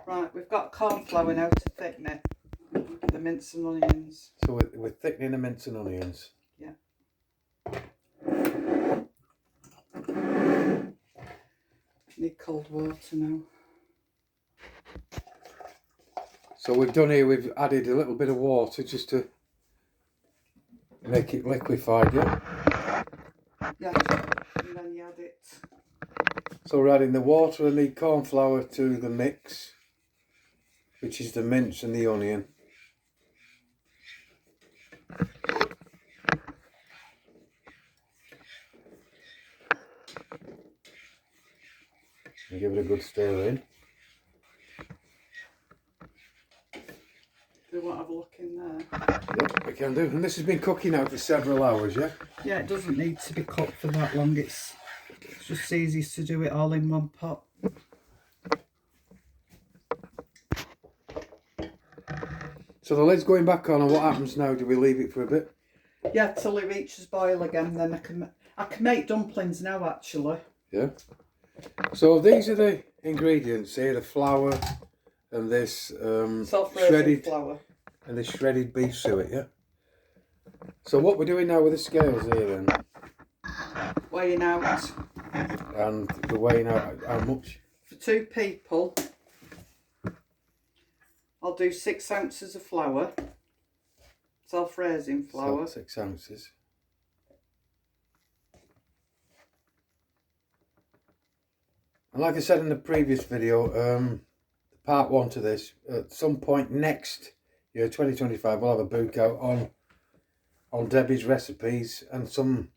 Right, we've got corn flour now to thicken it. The mince and onions. So we're thickening the mince and onions. Yeah. Need cold water now. So we've done here, we've added a little bit of water just to make it liquefied, yeah? Yeah, and then you add it. So we're adding the water and the corn flour to the mix, which is the mince and the onion. And give it a good stir in. Do you want to have a look in there? Yep, we can do. And this has been cooking now for several hours, yeah? Yeah, it doesn't need to be cooked for that long. It's just easiest to do it all in one pot. So the lid's going back on, and what happens now? Do we leave it for a bit? Yeah, till it reaches boil again. Then I can make dumplings now, actually. Yeah. So these are the ingredients here: the flour and this shredded flour and this shredded beef suet. Yeah. So what we're doing now with the scales here, then, weighing out. and we're weighing out how much. For 2 people, I'll do 6 ounces of flour. Self-raising flour. So 6 ounces. And like I said in the previous video, part 1 to this, at some point next year, 2025, we'll have a book out on Debbie's recipes, and some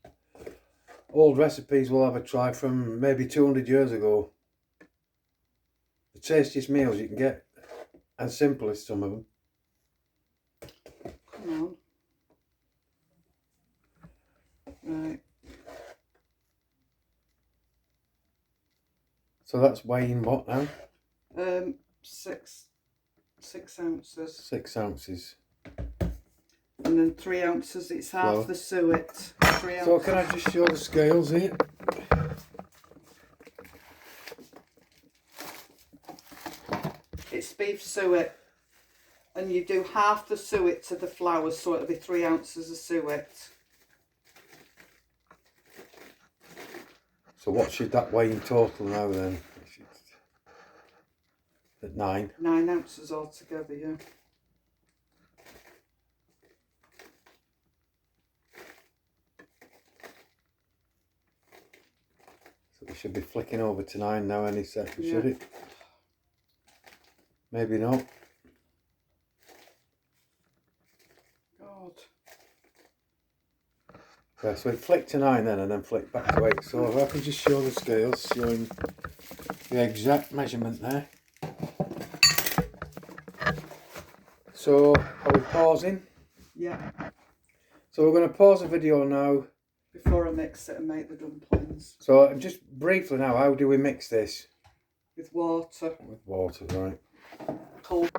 old recipes we'll have a try from maybe 200 years ago. The tastiest meals you can get, and simplest, some of them. Come on. Right. So that's weighing what now? 6 ounces. 6 ounces. And then 3 ounces, it's half Flour. the suet. 3 ounces. So can I just show the scales here? It's beef suet. And you do half the suet to the flour, so it'll be 3 ounces of suet. So what should that weigh in total now then? At 9. 9 ounces altogether, yeah. So we should be flicking over to 9 now any second, Yeah. should it? Maybe not. God. Yeah, so it flicked to 9 then, and then flicked back to 8. So if I can just show the scales, showing the exact measurement there. So are we pausing? Yeah. So we're going to pause the video now. Before I mix it and make the dumplings. So just briefly now, how do we mix this? With water. With water, right. Cold.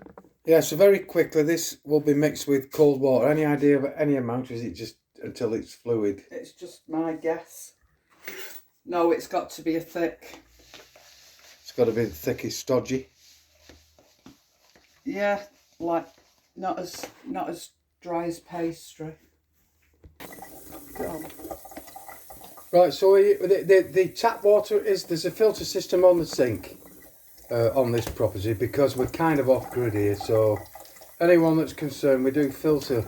Yeah, so very quickly this will be mixed with cold water. Any idea of any amount, or is it just until it's fluid? It's just my guess. No, it's got to be a thick. It's got to be the thickest stodgy. Yeah, like not as dry as pastry. Go on. Right, so the tap water is, there's a filter system on the sink on this property, because we're kind of off grid here, so anyone that's concerned, we do filter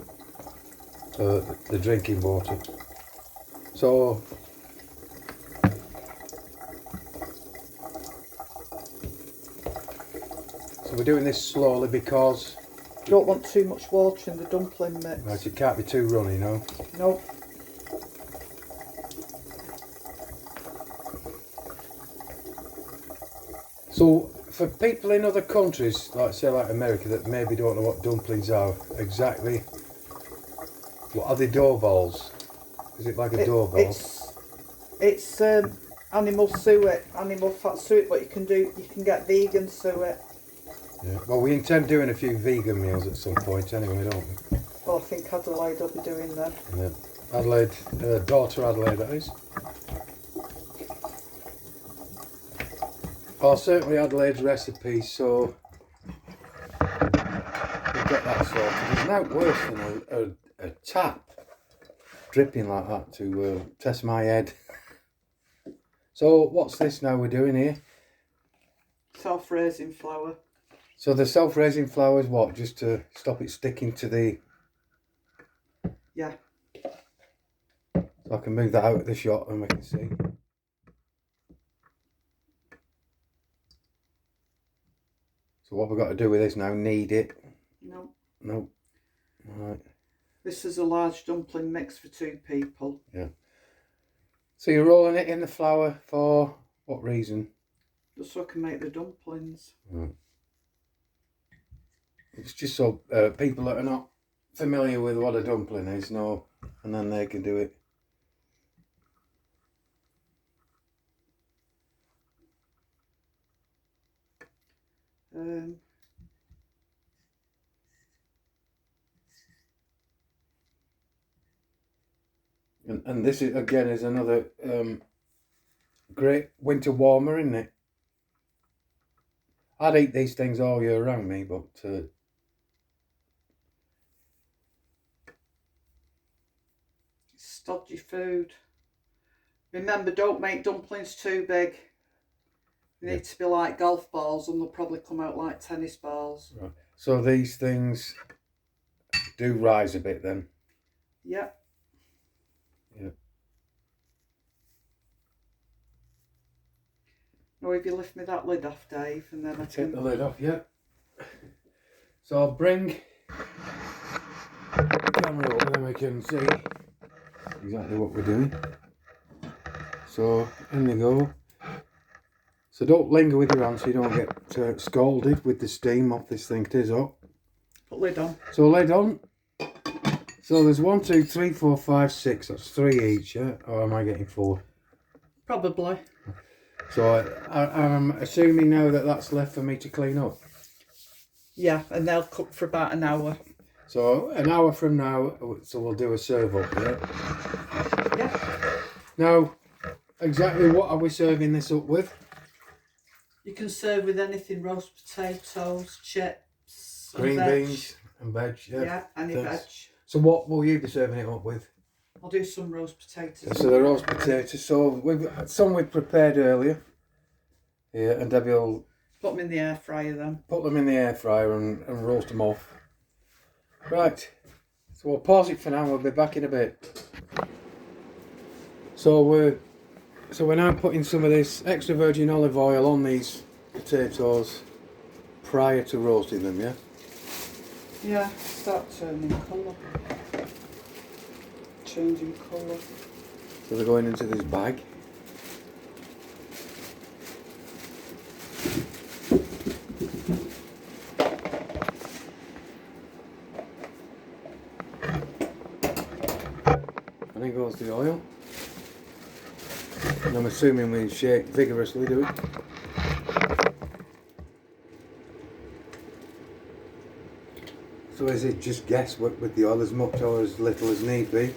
the drinking water. So we're doing this slowly because You don't want too much water in the dumpling mix. right, it can't be too runny, no. Nope. So for people in other countries, like say like America, that maybe don't know what dumplings are exactly, what are they, dough balls? Is it like a dough ball? It's animal suet, animal fat suet, but you can get vegan suet. Yeah. Well, we intend doing a few vegan meals at some point anyway, don't we? Well, I think Adelaide will be doing them. Yeah. Adelaide, daughter Adelaide, that is. Or certainly Adelaide's recipes, so get that sorted. There's no worse than a tap dripping like that to test my head. So what's this now we're doing here? Self-raising flour. So the self-raising flour is what? Just to stop it sticking to the... Yeah. So I can move that out of the shot and we can see. So what we've got to do with this now, knead it? No. No. Right. This is a large dumpling mix for 2 people. Yeah. So you're rolling it in the flour for what reason? Just so I can make the dumplings. Right. It's just so people that are not familiar with what a dumpling is know, and then they can do it. And this is again is another great winter warmer, isn't it? I'd eat these things all year round, me, but stodgy food. Remember, don't make dumplings too big. They need to be like golf balls, and they'll probably come out like tennis balls. Right. So these things do rise a bit then? Yep. Yeah. Now if you lift me that lid off, Dave, and then I Take can... the lid off, yeah. So I'll bring the camera over and we can see exactly what we're doing. So in they go. So don't linger with your hands so you don't get scalded with the steam off this thing. It is up. Put lid on. So lid on. So there's 1, 2, 3, 4, 5, 6. That's 3 each, yeah? Or am I getting 4? Probably. So I'm assuming now that that's left for me to clean up. Yeah, and they'll cook for about an hour. So an hour from now, so we'll do a serve up, yeah? Yeah. Now, exactly what are we serving this up with? You can serve with anything: roast potatoes, chips, Green veg. beans and veg, yeah. Yeah, any veg. So what will you be serving it up with? I'll do some roast potatoes. So the roast potatoes, so we've prepared earlier. Yeah, and Debbie will Put them in the air fryer then. put them in the air fryer and roast them off. Right, so we'll pause it for now, we'll be back in a bit. So we're now putting some of this extra virgin olive oil on these potatoes prior to roasting them, yeah? Yeah, start turning colour. Changing colour. So they're going into this bag. And in goes the oil. And I'm assuming we shake vigorously, do we? So is it just guesswork with the oil, as much or as little as need be?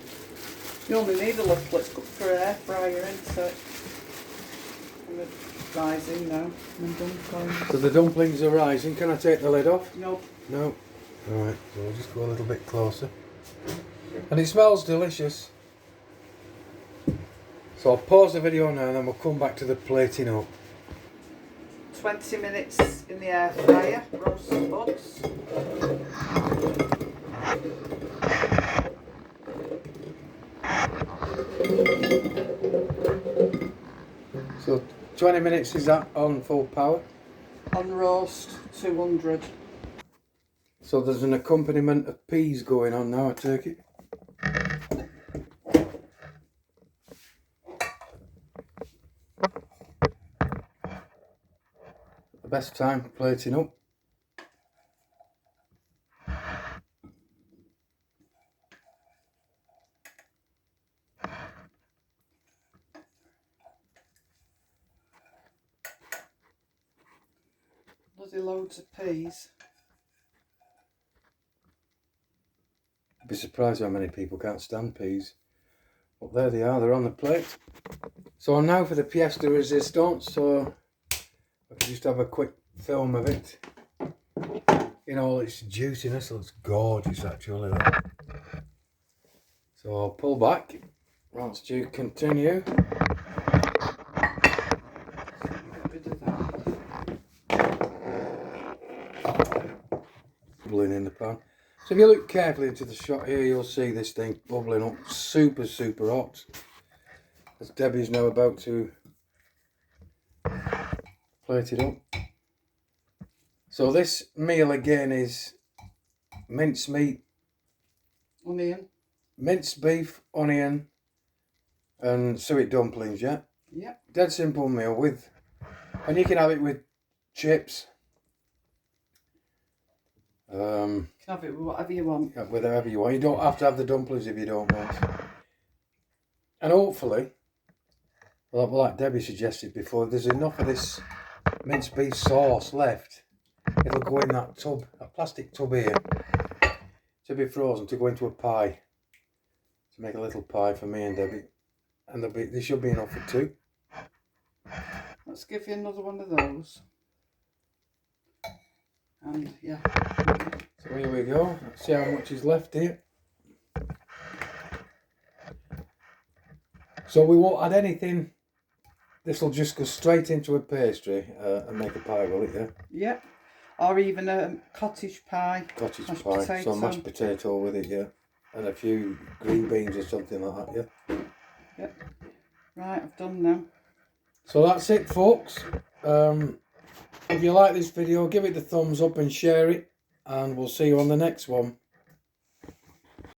You only need a little. It's good for an air fryer, isn't it? And it's rising now. And dumplings. So the dumplings are rising. Can I take the lid off? Nope. No. Alright, so we'll just go a little bit closer. And it smells delicious. So I'll pause the video now and then we'll come back to the plating up. 20 minutes in the air fryer, roasted buds. So 20 minutes, is that on full power? On roast, 200. So there's an accompaniment of peas going on now, I take it? The best time for plating up. Bloody loads of peas. I'd be surprised how many people can't stand peas. But there they are, they're on the plate. So now for the pièce de résistance, so I can just have a quick film of it. in all its juiciness. It looks gorgeous actually. That. So I'll pull back whilst you continue. Get rid of that. Bubbling in the pan. So if you look carefully into the shot here, you'll see this thing bubbling up, super hot. As Debbie's now about to plate it up. So this meal again is minced meat, Onion. minced beef, onion, and suet dumplings. Yeah. Yep. Dead simple meal with, and you can have it with chips. You can have it with whatever you want. With whatever you want. You don't have to have the dumplings if you don't want. And hopefully, well, like Debbie suggested before, there's enough of this minced beef sauce left. It'll go in that tub, that plastic tub here, to be frozen, to go into a pie. To make a little pie for me and Debbie. And there should be enough for two. Let's give you another one of those. And yeah. So here we go. Let's see how much is left here. So we won't add anything. This will just go straight into a pastry and make a pie, will it? Yeah. Yep. Or even a cottage pie. Cottage mashed pie. potato. So mashed potato with it, yeah. And a few green beans or something like that, yeah. Yep. Right, I've done them. So that's it, folks. If you like this video, give it the thumbs up and share it. And we'll see you on the next one.